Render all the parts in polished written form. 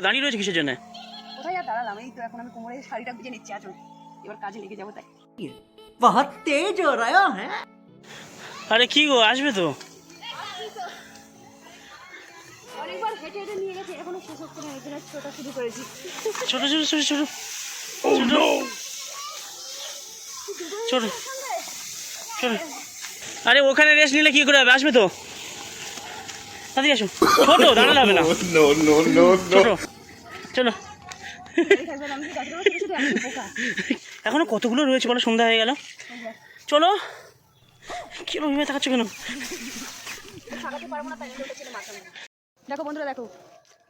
দাঁড়িয়ে রয়েছে কিসের জন্য? কোথায় আর দাঁড়ালাম, এই তো এখন আমি কোমরে শাড়িটা গুজে নিচ্ছি, আচল এবার কাজে লেগে যাবো তাই। बहुत तेज हो रहा है। আরে কি গো, আসবে তো? অনেকবার হেঁটে হেঁটে নিয়ে গেছে, এখনো শেষ হচ্ছে না, এখানে ছোটা শুরু করেছি। ছোট ছোট ছোট ছোট ছোট ছোট। আরে ওখানে রেস্ট নিলে কি করে হবে, আসবে তো, তাড়াতাড়ি আসো। ছোট দাঁড়ালে হবে না, ছোট। চলো, এখনো কতগুলো রয়েছে বলো, সন্ধ্যা হয়ে গেল। চলো, কিরকম ভেবে থাকাচ্ছ কেন? দেখো বন্ধুরা, দেখো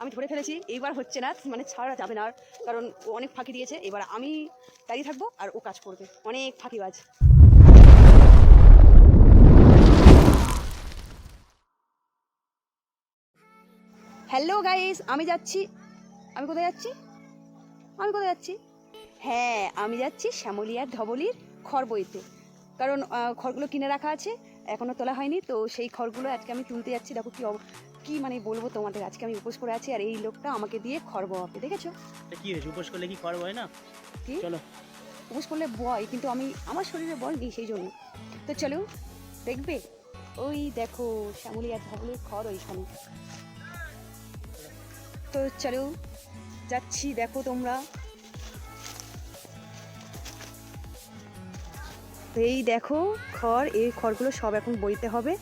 আমি ধরে ফেলেছি, এইবার হচ্ছে না, মানে ছাড়া যাবে না আর, কারণ ও অনেক ফাঁকি দিয়েছে। এবার আমি দাঁড়িয়ে থাকবো আর ও কাজ করবে, অনেক ফাঁকিবাজ। হ্যালো গাইস, আমি যাচ্ছি। আমি কোথায় যাচ্ছি? হ্যাঁ, আমি যাচ্ছি শ্যামলিয়ার ধবলির খড় বইতে, কারণ খড়গুলো কিনে রাখা আছে, এখনও তোলা হয়নি, তো সেই খড়গুলো আজকে আমি তুলতে যাচ্ছি। দেখো কি মানে বলবো তোমাদের, আজকে আমি উপোস করে আছি আর এই লোকটা আমাকে দিয়ে খড় বওয়াবে, দেখেছো? কি হয়েছে, উপোস করলে কি খড় হয় না? কি চলো, উপোস করলে বয়, কিন্তু আমার শরীরে বল নেই, সেই জন্য। তো চলো, দেখবে ওই দেখো শ্যামলিয়ার ধবলির খড় ওইখানে। তো চলো যাচ্ছি, দেখো তোমরা। এই দেখো খড়, এই খড়গুলো সব এখন বইতে হবে।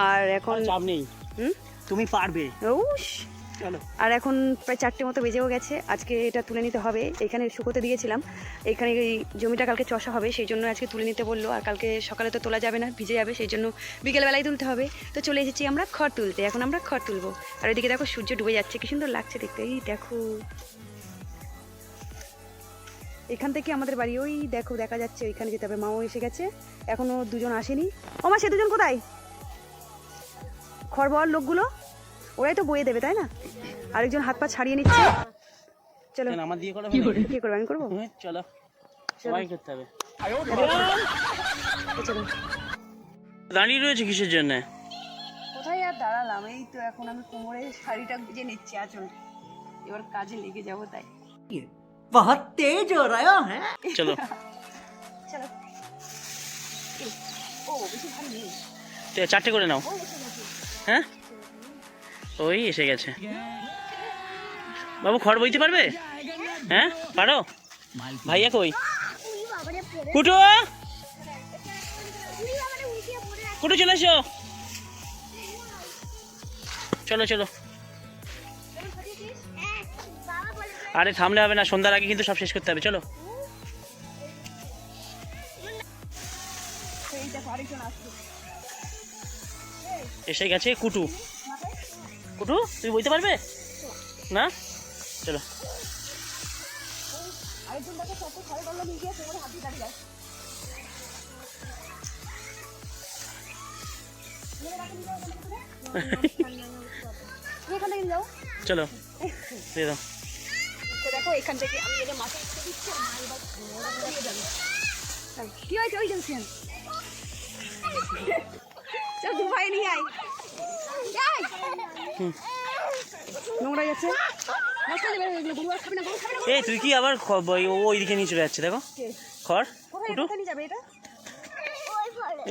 আর এখন চাপ নেই, তুমি পারবে। উস, চলো। আর এখন প্রায় 4টে মতো বেজেও গেছে, আজকে এটা তুলে নিতে হবে। এখানে শুকোতে দিয়েছিলাম, এখানে এই জমিটা কালকে চষা হবে, সেই জন্য আজকে তুলে নিতে বললো। আর কালকে সকালে তো তোলা যাবে না, ভিজে যাবে, সেই জন্য বিকেলবেলায় তুলতে হবে। তো চলে এসেছি আমরা খড় তুলতে, এখন আমরা খড় তুলবো। আর এদিকে দেখো সূর্য ডুবে যাচ্ছে, কি সুন্দর লাগছে দেখতে। এই দেখো এখান থেকে আমাদের বাড়ি, ওই দেখো দেখা যাচ্ছে, ওইখানে যেতে হবে। মাও এসে গেছে, এখনো দুজন আসেনি। ও মা, সে দুজন কোথায়? খড় বওয়ার লোকগুলো, ওরাই তো বয়ে দেবে, তাই না? আরেকজন হাত পা ছাড়িয়ে নিচ্ছে। চলো, আমার দিয়ে করো, কি করবো, আমি করবো। চলো, সবাই করতে হবে। চলো, দাঁড়িয়ে রয়েছে কিসের জন্য? কোথায় আর দাঁড়ালাম, এই তো এখন আমি কোমরে শাড়িটা গুজে নিচ্ছি, আচল এবার কাজে লেগে যাবো তাই। बहुत तेज हो रहा है। চলো চলো, ও বেশি ভারী নেই, 4টে করে নাও। ও বেশি ভারী। হ্যাঁ, ওই এসে গেছে। বাবু খড় বইতে পারবে? হ্যাঁ পারো? ভাইয়া কই? কুটু, কুটু চলে এসো। চলো চলো, আরে থামলে হবে না, সন্ধ্যার আগে কিন্তু সব শেষ করতে হবে। চলো, এই দেখো আরেকজন আসছে, এসে গেছে কুটু। কুটু তুমি বইতে পারবে না? চলো, আরেকজন দেখো সব খড়ে গল্লা নিয়ে গিয়ে তোমার হাত দিয়ে দাঁড়িয়ে যায়। তুমি এখান থেকে যাও। চলো দিয়ে দাও। তো দেখো এখান থেকে আমি এদের মাথায় উঠে দিচ্ছি, আর মা এবার দিয়ে যাবে। কি হয়েছে, ওই জন্য চল দুবাই নিয়ে আয়। নোংরা যাচ্ছে, নষ্ট হয়ে যাবে এগুলো, গরু আর খাবে না, গরু খাবে না। এই তুই কি আবার ওই দিকে নিয়ে চলে যাচ্ছে, দেখো খড়। কোথায় কুটু কোথায় নিয়ে যাবে এটা?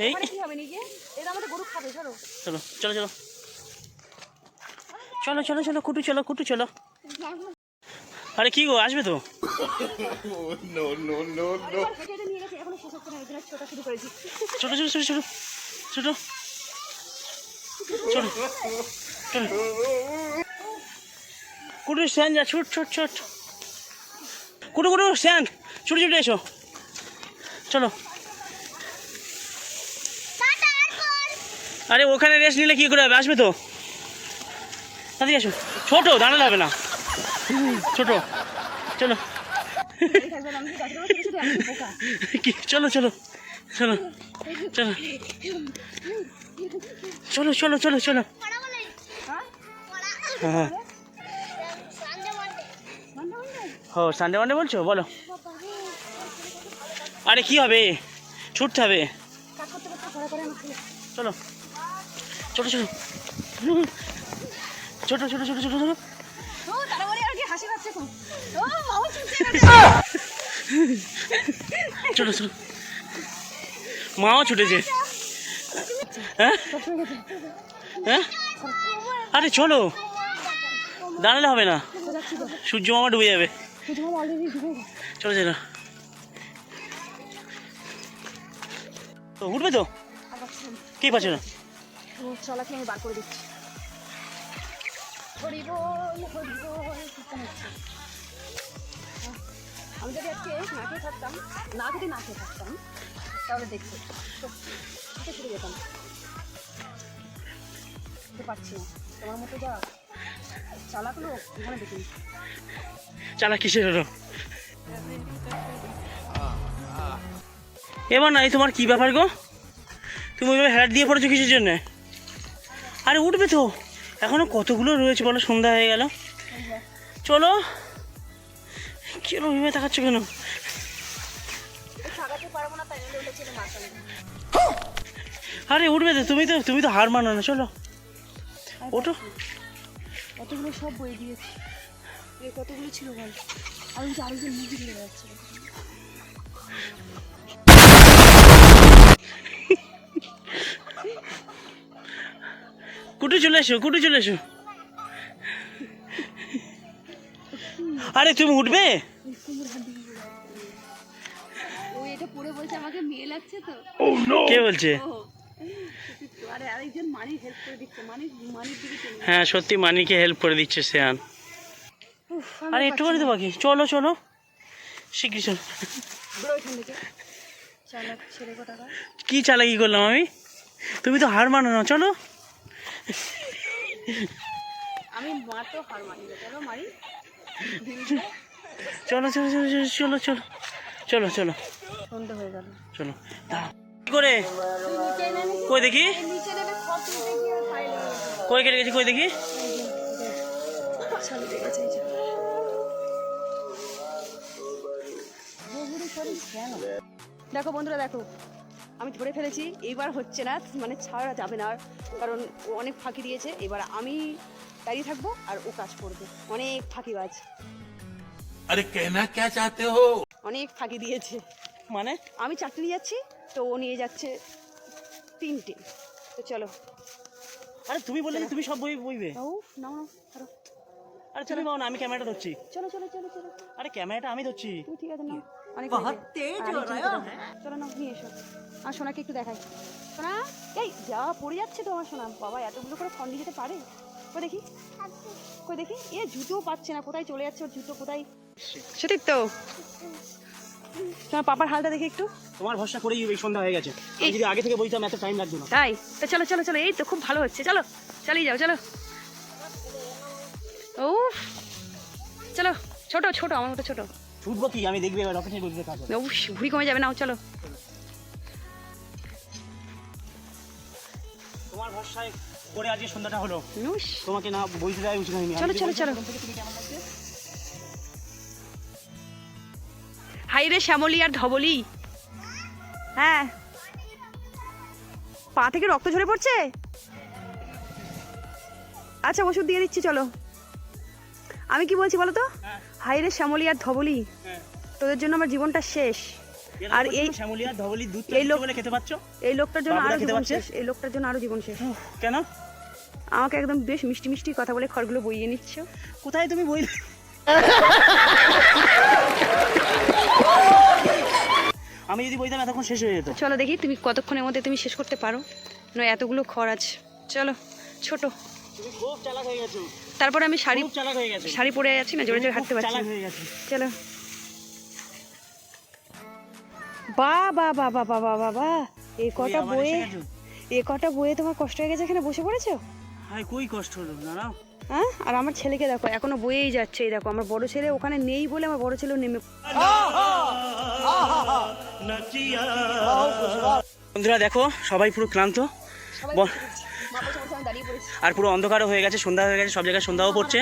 এই, ওখানে কি হবে নিয়ে গিয়ে? এটা আমাদের গরু খাবে, চলো। চলো চলো চলো চলো চলো চলো কুটু চলো, কুটু চলো। আরে কি গো, আসবে তো? আরেকবার হেঁটে হেঁটে নিয়ে গেছে, এখনো শেষ হচ্ছে না, এখানে ছোটা শুরু করেছি। ছোট ছোট ছোট ছোট ছোট চলো চলো। কুটু স্ট্যান্ড যা, ছুট ছুট ছুট। কুটু কুটু স্ট্যান্ড, ছুটে ছুটে এসো। চলো, আরে ওখানে রেস্ট নিলে কি করে হবে, আসবে তো, তাড়াতাড়ি আসো। ছোট দাঁড়ালে হবে না, ছোট। চলো, চলো চলো চলো চলো চলো চলো চলো চলো। হ্যাঁ ও সানডে মানডে বলছো, বলো। আরে কি হবে, ছুটতে হবে। চলো ছোটো ছোটো ছোটো ছোটো ছোটো ছোটো ছোটো। হাসি পাচ্ছে খুব। ও মামা ছুটছে চলো চলো, মাও ছুটেছে। হ্যাঁ হ্যাঁ, আরে চলো, দাঁড়ালে হবে না, সূর্য মামা ডুবে যাবে। চলো চলো, তো উঠবে তো, কি পাচ্ছ না? চলাকে আমি বার করে দিচ্ছি। হরি বল হরি বল কীর্তন হচ্ছে। আমি যদি আজকে না খেয়ে থাকতাম, না খেয়ে থাকতাম, তাহলে দেখছি ছুটে যেতাম, পারছি না। তোমার মতো যা চালাকলো ওখানে দেখিনি। চালা কিসের হলো এবার? নাই তোমার কি ব্যাপার গো, তুমি ওইভাবে হ্যাট দিয়ে পড়েছো কিসের জন্য? আরে উঠবে তো, এখনো কতগুলো রয়েছে বলো, সন্ধ্যা হয়ে গেল। চলো, কেন ওইভাবে তাকাচ্ছ কেন? আরে উঠবে তো, তুমি তো হার মানো না, চলো ওঠো। কতগুলো সব বই দিয়েছি, কতগুলো ছিল বল, আমি তো আরেকজন মুভি ধরে যাচ্ছে। কুটু চলে এসো, কুটু চলে এসো। আরে তুমি উঠবে? ও এটা পড়ে বলছে আমাকে মেয়ে লাগছে তো। কে বলছে? আরে আরেকজন মানি হেল্প করে দিচ্ছে, মানির দিকে টেনে। হ্যাঁ সত্যি মানিকে হেল্প করে দিচ্ছে শ্রেয়ান। আরে একটু করে তো বাকি, চলো চলো শিগগির চলো। চালাক ছেলে কোথাকার। কি চালাকি করলাম আমি? তুমি তো হার মানো না, চলো। আমি মারতেও হার মানি না, চলো মারি। চলো চলো চলো চলো চলো চলো চলো সন্ধ্যা হয়ে গেল, চলো। কি করে কই দেখি, নিচে নেবে সব তুলতে গিয়ে ফাইল কই কেটে গেছি, কই দেখি। চালু দেখেছে। দেখো বন্ধুরা, দেখো আমি ধরে ফেলেছি, এইবার হচ্ছে না, মানে ছাড়া যাবে না আর, কারণ ও অনেক ফাঁকি দিয়েছে। এবার আমি দাঁড়িয়ে থাকবো আর ও কাজ করবে, অনেক ফাঁকিবাজ। अरे कहना क्या चाहते हो? অনেক ফাঁকি দিয়েছে। মানে আমি চারটে নিয়ে যাচ্ছি, তো ও নিয়ে যাচ্ছে 3টে। তো চলো। আরে তুমি বললে যে তুমি সব বই বইবে। ও নাও নাও ধরো। আরে তুমি নাও না, আমি ক্যামেরাটা ধরছি। চলো চলো চলো চলো, আরে ক্যামেরাটা আমি ধরছি। তুমি ঠিক আছে নাও। অনেক बहुत হয়েছে। तेज আর हो আরেকজনকে रहा দাও। है। চলো নাও নিয়ে এসো। আর সোনাকে একটু দেখাই। সোনা, এই যা পড়ে যাচ্ছে তো আমার সোনা, বাবা এতগুলো করে ফন্ডি যেতে পারে? কই দেখি, কই দেখি, এ জুতোও পাচ্ছে না, কোথায় চলে যাচ্ছে ওর জুতো, কোথায়? সঠিক তো। তোমার পাপার হালটা দেখি একটু। তোমার ভরসা করেই এই সন্ধ্যা হয়ে গেছে, আমি যদি আগে থেকে বইতাম এত টাইম লাগতো না। তাই তো, চলো চলো চলো, এই তো খুব ভালো হচ্ছে, চলো চালিয়ে যাও, চলো। ও চলো, ছোট ছোট আমার মতো ছোট। ছুটবো কি, আমি দেখবি এবার রকেটের গতিতে কাজ হবে। ও ভুড়ি কমে যাবে না, চলো। তোমার ভরসায় করে আজকে সন্ধ্যাটা হলো, নুস, তোমাকে না বইতে দেয় উচিত হয়নি। চলো চলো চলো। হাই রে শ্যামলি আর ধবলি। হ্যাঁ, পা থেকে রক্ত ঝরে পড়ছে। আচ্ছা ওষুধ দিয়ে দিচ্ছি, চলো। আমি কি বলছি বলো তো, হাই রে শ্যামলি আর ধবলি, তোদের জন্য আমার জীবনটা শেষ। আর এই শ্যামলিয়া ধবলি দুধ এই লোক- বলে খেতে পাচ্ছ? এই লোকটার জন্য বাবুরা আরো খেতে জীবন পাচ্ছে? শেষ, এই লোকটার জন্য আরো জীবন শেষ। কেন? আমাকে একদম বেশ মিষ্টি মিষ্টি কথা বলে খড়গুলো বইয়ে নিচ্ছ। কোথায় তুমি বই? আমি যদি বইতাম এতক্ষণ শেষ হয়ে যেত। চলো দেখি তুমি কতক্ষণের মধ্যে তুমি শেষ করতে পারো, নয় এতগুলো খড় আছে। চলো ছোট। তুমি খুব চালাক হয়ে গেছো, তারপরে আমি শাড়ি খুব চালাক হয়ে গেছো, শাড়ি পরে আছি না, জোরে জোরে হাঁটতে পারছি চালাক না। হয়ে গেছো। চলো। বা বা বা বা বা বা বা বা, এই তুমি কটা আবার বইয়ে, এসে গেছো? এই কটা বইয়ে তোমার কষ্ট হয়ে গেছে, এখানে বসে পড়েছো। হাই কই কষ্ট হলো না না। হ্যাঁ, আর আমার ছেলেকে দেখো এখনো বইয়েই যাচ্ছে। এই দেখো আমার বড় ছেলে ওখানে নেই বলে আমার বড় ছেলেও নেমে। বন্ধুরা দেখো সবাই পুরো ক্লান্ত, দাঁড়িয়ে পড়েছি। আর পুরো অন্ধকারও হয়ে গেছে, সন্ধ্যা হয়ে গেছে, সব জায়গায় সন্ধ্যাও পড়ছে।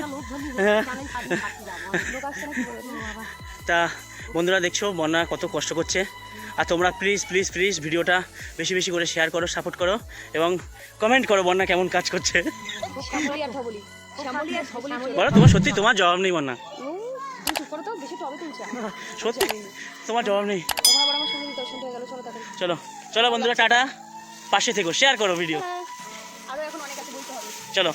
তা বন্ধুরা দেখছো বন্যা কত কষ্ট করছে, আর তোমরা প্লিজ প্লিজ প্লিজ ভিডিওটা বেশি বেশি করে শেয়ার করো, সাপোর্ট করো এবং কমেন্ট করো বন্যা কেমন কাজ করছে। শ্যামলি আর ধবলি, শ্যামলি আর ধবলি। বলো তোমার সত্যি তোমার জবাব নেই বন্যা। ও সত্যি তোমার জবাব নেই। তখন আবার আমার শুনে দিতে শুনতে হয়ে গেল। চলো তাড়াতাড়ি। চলো চলো বন্ধুরা, টাটা। পাশে থেকো, শেয়ার করো ভিডিও। আরও এখন অনেক আছে বলতে হবে। চলো।